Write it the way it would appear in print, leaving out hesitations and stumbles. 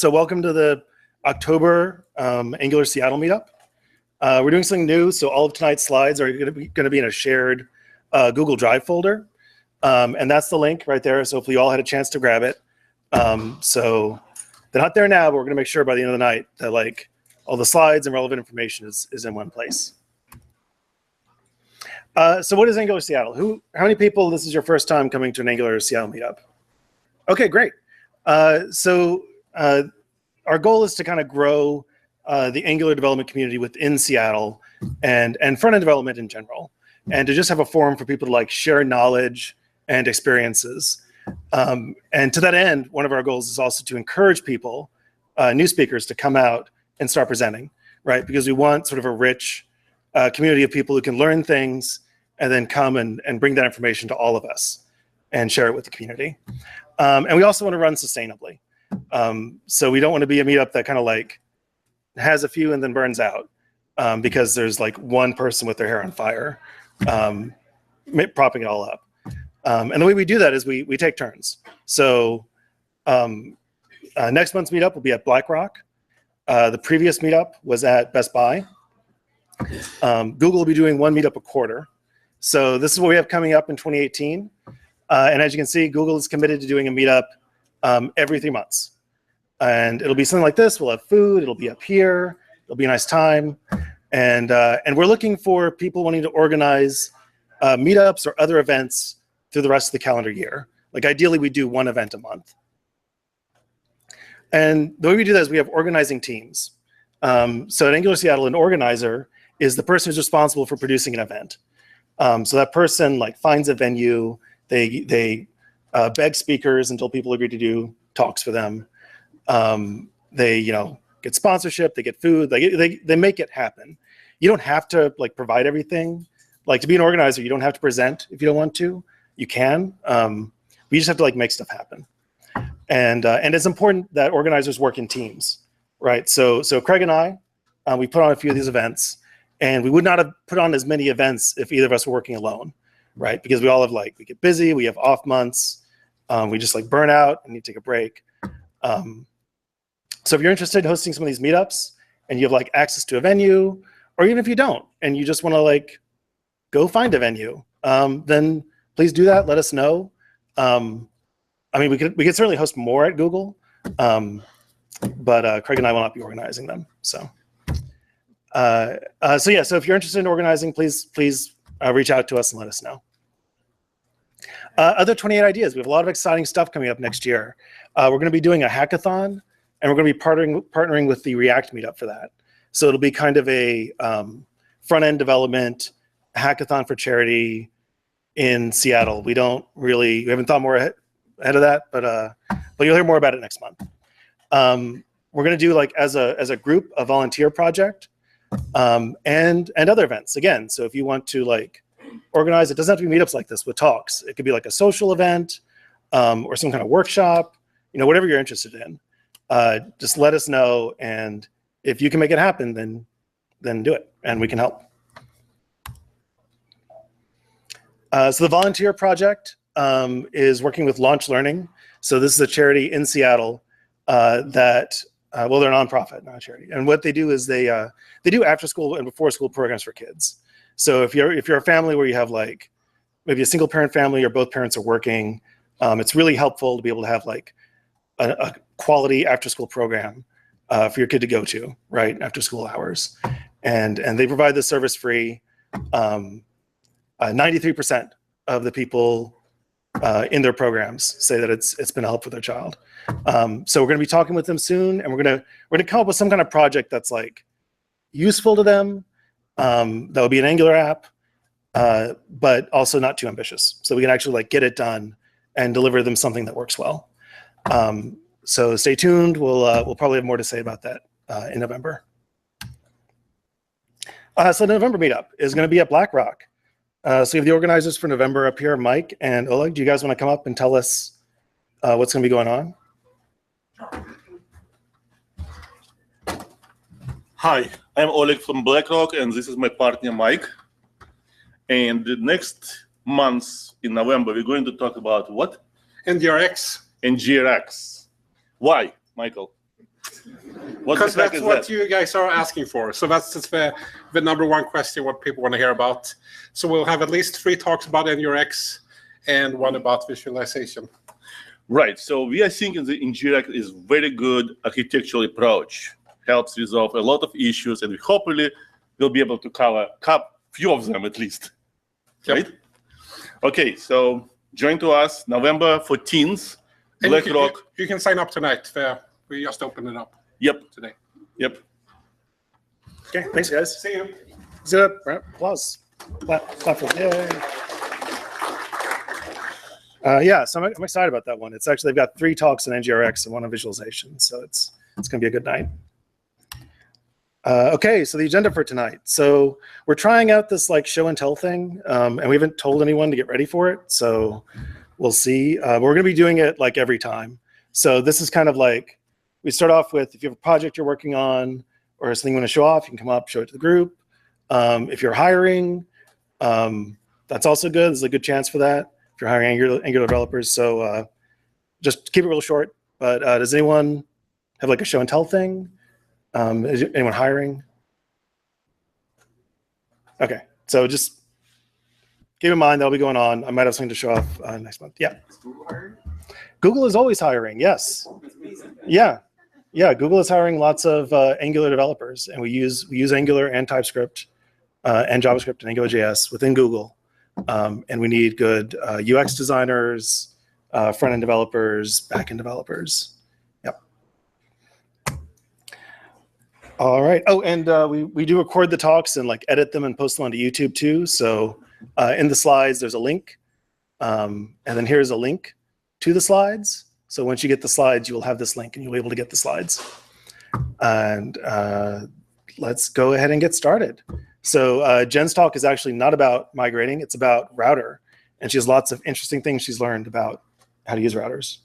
So welcome to the October Angular Seattle meetup. We're doing something new, so all of tonight's slides are going to be in a shared Google Drive folder, and that's the link right there. So hopefully you all had a chance to grab it. So they're not there now, but we're going to make sure by the end of the night that like all the slides and relevant information is in one place. So what is Angular Seattle? How many people? This is your first time coming to an Angular Seattle meetup? Okay, great. Our goal is to kind of grow the Angular development community within Seattle and front-end development in general, and to just have a forum for people to like share knowledge and experiences. And to that end, one of our goals is also to encourage people, new speakers, to come out and start presenting, right? Because we want sort of a rich community of people who can learn things and then come and bring that information to all of us and share it with the community. And we also want to run sustainably. So we don't want to be a meetup that kind of like has a few and then burns out because there's like one person with their hair on fire propping it all up. And the way we do that is we take turns. So next month's meetup will be at BlackRock. The previous meetup was at Best Buy. Google will be doing one meetup a quarter. So this is what we have coming up in 2018. And as you can see, Google is committed to doing a meetup every 3 months. And it'll be something like this. We'll have food. It'll be up here. It'll be a nice time. And we're looking for people wanting to organize meetups or other events through the rest of the calendar year. Like ideally, we do one event a month. And the way we do that is we have organizing teams. So at Angular Seattle, an organizer is the person who's responsible for producing an event. So that person like finds a venue. They beg speakers until people agree to do talks for them. They get sponsorship, they get food, they make it happen. You don't have to like provide everything. Like to be an organizer, you don't have to present if you don't want to. You can. We just have to like make stuff happen. And it's important that organizers work in teams, right? So Craig and I, we put on a few of these events, and we would not have put on as many events if either of us were working alone, right? Because we all have we get busy, we have off months, we just like burn out and need to take a break. So if you're interested in hosting some of these meetups and you have like access to a venue, or even if you don't and you just want to like go find a venue, then please do that. Let us know. I mean, we could certainly host more at Google, but Craig and I will not be organizing them. So if you're interested in organizing, please reach out to us and let us know. Other 28 ideas. We have a lot of exciting stuff coming up next year. We're going to be doing a hackathon, and we're going to be partnering with the React meetup for that. So it'll be kind of a front-end development hackathon for charity in Seattle. We haven't thought more ahead of that, but you'll hear more about it next month. We're going to do like as a group, a volunteer project, and other events again. So if you want to like organize, it doesn't have to be meetups like this with talks. It could be like a social event or some kind of workshop, whatever you're interested in. Just let us know, and if you can make it happen, then do it, and we can help. So the volunteer project is working with Launch Learning. So this is a charity in Seattle that, they're a nonprofit, not a charity. And what they do is they do after school and before school programs for kids. So if you're a family where you have like maybe a single parent family or both parents are working, it's really helpful to be able to have like a quality after school program for your kid to go to, right, after school hours. And they provide this service free. 93% of the people in their programs say that it's been a help for their child. So we're going to be talking with them soon, and we're going to come up with some kind of project that's like useful to them. That would be an Angular app, but also not too ambitious. So we can actually like get it done and deliver them something that works well. So stay tuned. We'll probably have more to say about that in November. So the November meetup is going to be at BlackRock. So we have the organizers for November up here, Mike and Oleg. Do you guys want to come up and tell us what's going to be going on? Hi, I'm Oleg from BlackRock, and this is my partner, Mike. And the next month in November, we're going to talk about what? NGRX. NGRX. Why, Michael? Because that's what you guys are asking for. So that's just the number one question, what people want to hear about. So we'll have at least 3 talks about NGRX and 1 about visualization. Right. So we are thinking the ngRX is very good architectural approach. Helps resolve a lot of issues, and we hopefully will be able to cover a few of them at least. Yep. Right? Okay. So join to us November 14th, BlackRock. You can sign up tonight. We just opened it up. Yep. Today. Yep. Okay, thanks, guys. See you. Good. Applause. Clap for yay. Yeah, so I'm excited about that one. It's actually, they've got 3 talks on ngRX and 1 on visualization, so it's going to be a good night. Okay, so the agenda for tonight. So we're trying out this like show and tell thing, and we haven't told anyone to get ready for it, so we'll see. But we're going to be doing it like every time. So this is kind of like, we start off with, if you have a project you're working on or something you want to show off, you can come up, show it to the group. If you're hiring, that's also good. There's a good chance for that if you're hiring Angular developers. So just keep it real short. But does anyone have like a show and tell thing? Is anyone hiring? Okay, so just keep in mind that'll be going on. I might have something to show off next month. Yeah. Is Google hiring? Google is always hiring. Yes. Yeah. Google is hiring lots of Angular developers, and we use Angular and TypeScript and JavaScript and AngularJS within Google, and we need good UX designers, front-end developers, back-end developers. Yep. All right. Oh, and we do record the talks and like edit them and post them onto YouTube too. So in the slides, there's a link, and then here's a link to the slides. So once you get the slides, you will have this link and you'll be able to get the slides. And let's go ahead and get started. So Jen's talk is actually not about migrating, it's about router. And she has lots of interesting things she's learned about how to use routers.